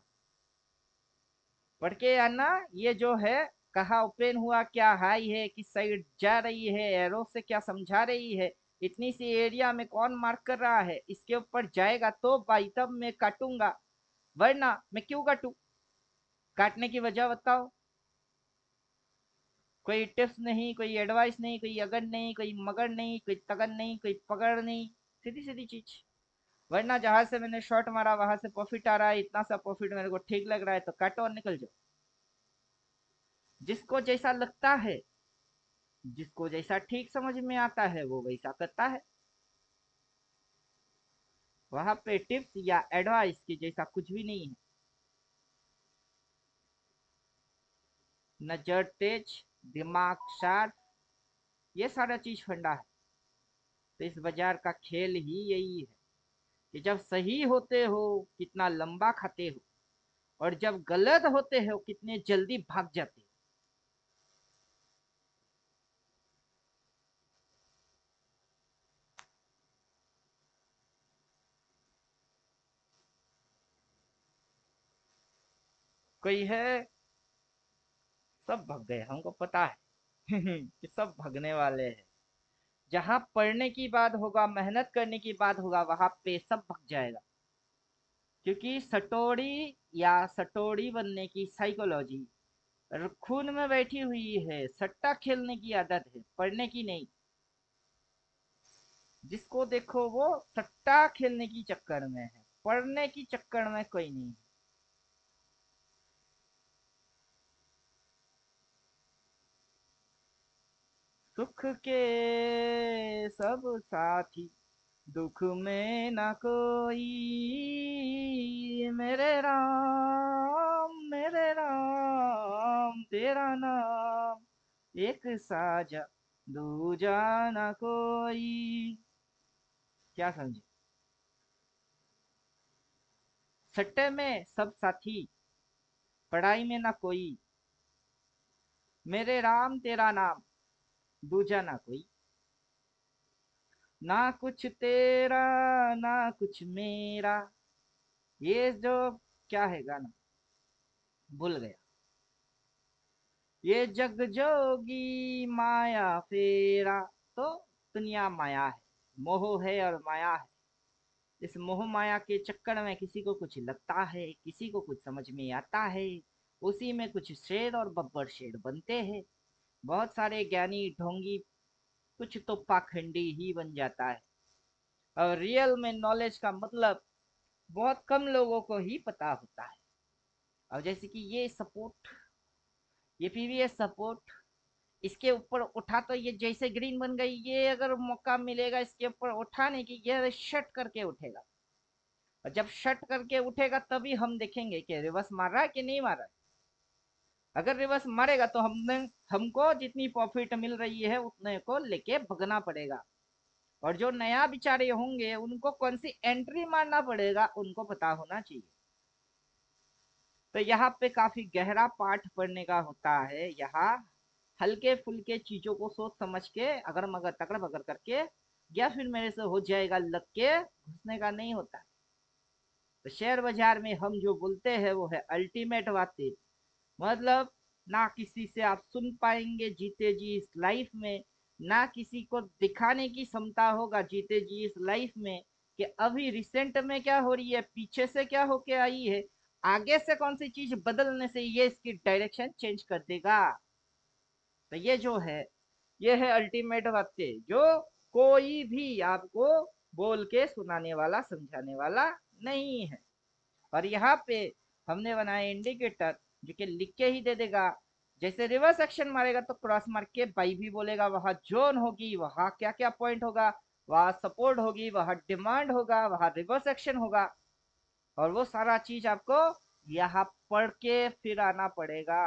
पढ़ के आना। ये जो है, कहाँ ओपन हुआ, क्या हाई है, किस साइड जा रही है, एरो से क्या समझा रही है, इतनी सी एरिया में कौन मार्क कर रहा है, इसके ऊपर जाएगा तो भाई तब मैं काटूंगा, वरना मैं क्यों काटूं? काटने की वजह बताओ। कोई टिप्स नहीं, कोई एडवाइस नहीं, कोई अगर नहीं, कोई मगर नहीं, कोई तगन नहीं, कोई पकड़ नहीं, सीधी सीधी चीज। वरना जहां से मैंने शॉट मारा वहां से प्रॉफिट आ रहा है, इतना सा प्रॉफिट मेरे को ठीक लग रहा है, तो काटो और निकल जाओ। जिसको जैसा लगता है, जिसको जैसा ठीक समझ में आता है वो वैसा करता है। वहां पे टिप्स या एडवाइस की जैसा कुछ भी नहीं है। नजर तेज, दिमाग शार्प, ये सारा चीज फंडा है। तो इस बाजार का खेल ही यही है कि जब सही होते हो कितना लंबा खाते हो, और जब गलत होते हो कितने जल्दी भाग जाते हो। कोई है? सब भाग गए, हमको पता है। कि सब भागने वाले हैं। जहां पढ़ने की बात होगा, मेहनत करने की बात होगा, वहां पे सब भग जाएगा। क्योंकि सटोरी या सटोरी बनने की साइकोलॉजी खून में बैठी हुई है। सट्टा खेलने की आदत है, पढ़ने की नहीं। जिसको देखो वो सट्टा खेलने की चक्कर में है, पढ़ने की चक्कर में कोई नहीं। सुख के सब साथी, दुख में ना कोई, मेरे राम तेरा नाम एक साजा, दूजा ना कोई। क्या समझे? सट्टे में सब साथी, पढ़ाई में ना कोई, मेरे राम तेरा नाम, दूजा ना कोई। ना कुछ तेरा, ना कुछ मेरा। ये जो क्या है गाना, भूल गया। ये जग जोगी माया फेरा। तो दुनिया माया है, मोह है और माया है। इस मोह माया के चक्कर में किसी को कुछ लगता है, किसी को कुछ समझ में आता है, उसी में कुछ शेर और बब्बर शेर बनते हैं। बहुत सारे ज्ञानी ढोंगी कुछ तो पाखंडी ही बन जाता है। और रियल में नॉलेज का मतलब बहुत कम लोगों को ही पता होता है। अब जैसे कि ये सपोर्ट, ये पीवीएस सपोर्ट, इसके ऊपर उठा तो ये जैसे ग्रीन बन गई, ये अगर मौका मिलेगा इसके ऊपर उठाने की, ये शट करके उठेगा। और जब शट करके उठेगा तभी हम देखेंगे कि रिवर्स मार रहा है कि नहीं मार रहा है। अगर रिवर्स मारेगा तो हमको जितनी प्रॉफिट मिल रही है उतने को लेके भगना पड़ेगा। और जो नया बेचारे होंगे उनको कौन सी एंट्री मारना पड़ेगा उनको पता होना चाहिए। तो यहाँ पे काफी गहरा पाठ पढ़ने का होता है। यहाँ हल्के फुल्के चीजों को सोच समझ के अगर मगर तकड़ बगर करके या फिर मेरे से हो जाएगा लग के घुसने का नहीं होता। तो शेयर बाजार में हम जो बोलते हैं वो है अल्टीमेट बातें। मतलब ना किसी से आप सुन पाएंगे जीते जी इस लाइफ में, ना किसी को दिखाने की क्षमता होगा जीते जी इस लाइफ में कि अभी रिसेंट में क्या हो रही है, पीछे से क्या होके आई है, आगे से कौन सी चीज बदलने से ये इसकी डायरेक्शन चेंज कर देगा। तो ये जो है, ये है अल्टीमेट बातें जो कोई भी आपको बोल के सुनाने वाला समझाने वाला नहीं है। और यहाँ पे हमने बनाया इंडिकेटर जो कि लिख के ही दे देगा। जैसे रिवर्स एक्शन मारेगा तो क्रॉस मार के बाई भी बोलेगा, वहां जोन होगी, वहां क्या क्या पॉइंट होगा, वहां सपोर्ट होगी, वहां डिमांड होगा, वहां रिवर्स एक्शन होगा। और वो सारा चीज आपको यहाँ पढ़ के फिर आना पड़ेगा।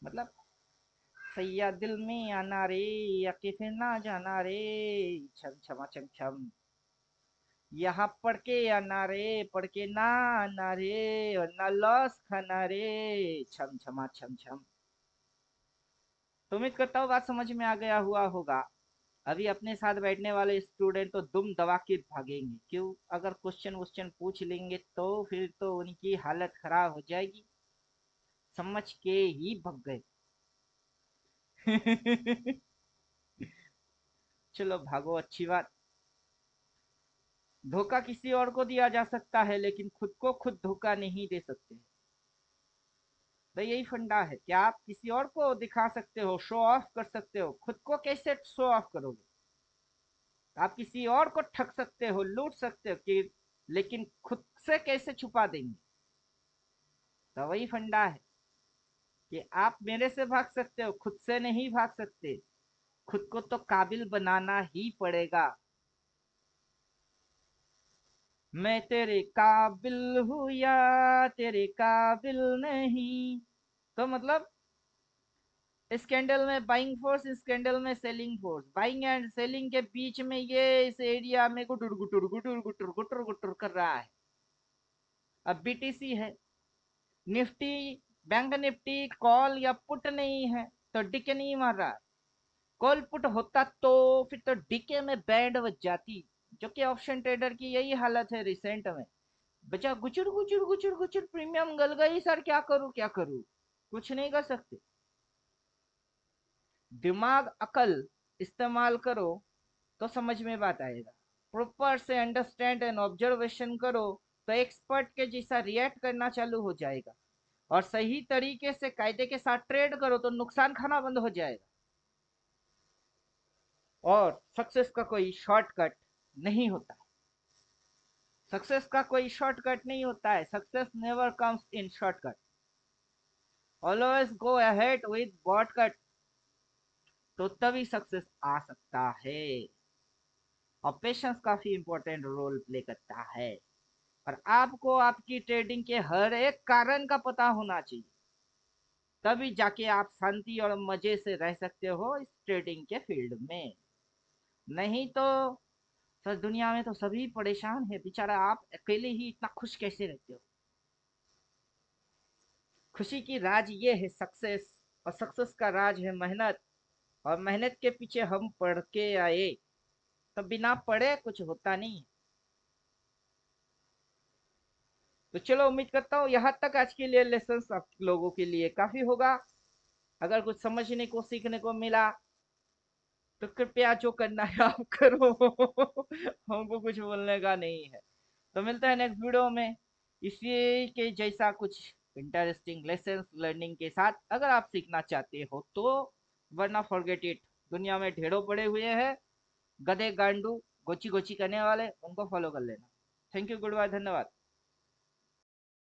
मतलब सैया दिल में आना रे, या कि फिर ना जाना रे, छम छमा छम छम। यहाँ पढ़ के आना रे, पढ़ के ना आना रे, और ना लॉस खाना रे, छम छमा छम छम। तो उम्मीद करता हूँ बात समझ में आ गया हुआ होगा। अभी अपने साथ बैठने वाले स्टूडेंट तो दुम दबा के भागेंगे। क्यों? अगर क्वेश्चन वोश्चन पूछ लेंगे तो फिर तो उनकी हालत खराब हो जाएगी। समझ के ही भग गए। चलो भागो, अच्छी बात। धोखा किसी और को दिया जा सकता है लेकिन खुद को खुद धोखा नहीं दे सकते। तो यही फंडा है कि आप किसी और को दिखा सकते हो, शो ऑफ कर सकते हो, खुद को कैसे शो ऑफ करोगे? आप किसी और को ठग सकते हो, लूट सकते हो कि, लेकिन खुद से कैसे छुपा देंगे? तो वही फंडा है कि आप मेरे से भाग सकते हो, खुद से नहीं भाग सकते। खुद को तो काबिल बनाना ही पड़ेगा। मैं तेरे काबिल हूँ या तेरे काबिल नहीं। तो मतलब स्कैंडल में बाइंग फोर्स, स्कैंडल में selling force, buying and selling के बीच में ये इस एरिया में गुटुर गुटुर गुटुर गुटुर गुटुर गुटुर कर रहा है। अब बीटीसी है, निफ्टी, बैंक निफ्टी कॉल या पुट नहीं है तो डीके नहीं मार रहा है। कॉल पुट होता तो फिर तो डीके में बैंड बज जाती। जो कि ऑप्शन ट्रेडर की यही हालत है रिसेंट में। बचा गुचुर गुचुर गुचुर गुचुर, प्रीमियम गल गई सर, क्या करूं क्या करूं? कुछ नहीं कर सकते। दिमाग अकल इस्तेमाल करो तो समझ में बात आएगा। प्रॉपर से अंडरस्टैंड एंड ऑब्जर्वेशन करो तो एक्सपर्ट के जैसा रिएक्ट करना चालू हो जाएगा। और सही तरीके से कायदे के साथ ट्रेड करो तो नुकसान खाना बंद हो जाएगा। और सक्सेस का कोई शॉर्टकट नहीं होता है। सक्सेस का कोई शॉर्टकट नहीं होता है। Success never comes in shortcut. Always go ahead with shortcut, तो तभी सक्सेस आ सकता है। और पेशेंस काफी इंपॉर्टेंट रोल प्ले करता है। और आपको आपकी ट्रेडिंग के हर एक कारण का पता होना चाहिए, तभी जाके आप शांति और मजे से रह सकते हो इस ट्रेडिंग के फील्ड में। नहीं तो सर दुनिया में तो सभी परेशान है बेचारा, आप अकेले ही इतना खुश कैसे रहते हो। खुशी की राज ये है सक्सेस, और सक्सेस का राज है मेहनत। और मेहनत के पीछे हम पढ़ के आए, तो बिना पढ़े कुछ होता नहीं। तो चलो, उम्मीद करता हूँ यहाँ तक आज के लिए लेसन आप लोगों के लिए काफी होगा। अगर कुछ समझने को सीखने को मिला तो कृपया जो करना है आप करो। हमको कुछ बोलने का नहीं है। तो मिलता है नेक्स्ट वीडियो में इसी के जैसा कुछ इंटरेस्टिंग लेसन लर्निंग के साथ, अगर आप सीखना चाहते हो तो। वरना फॉरगेट इट, दुनिया में ढेरों पड़े हुए हैं गधे गांडू गोची गोची करने वाले, उनको फॉलो कर लेना। थैंक यू, गुड बाय, धन्यवाद।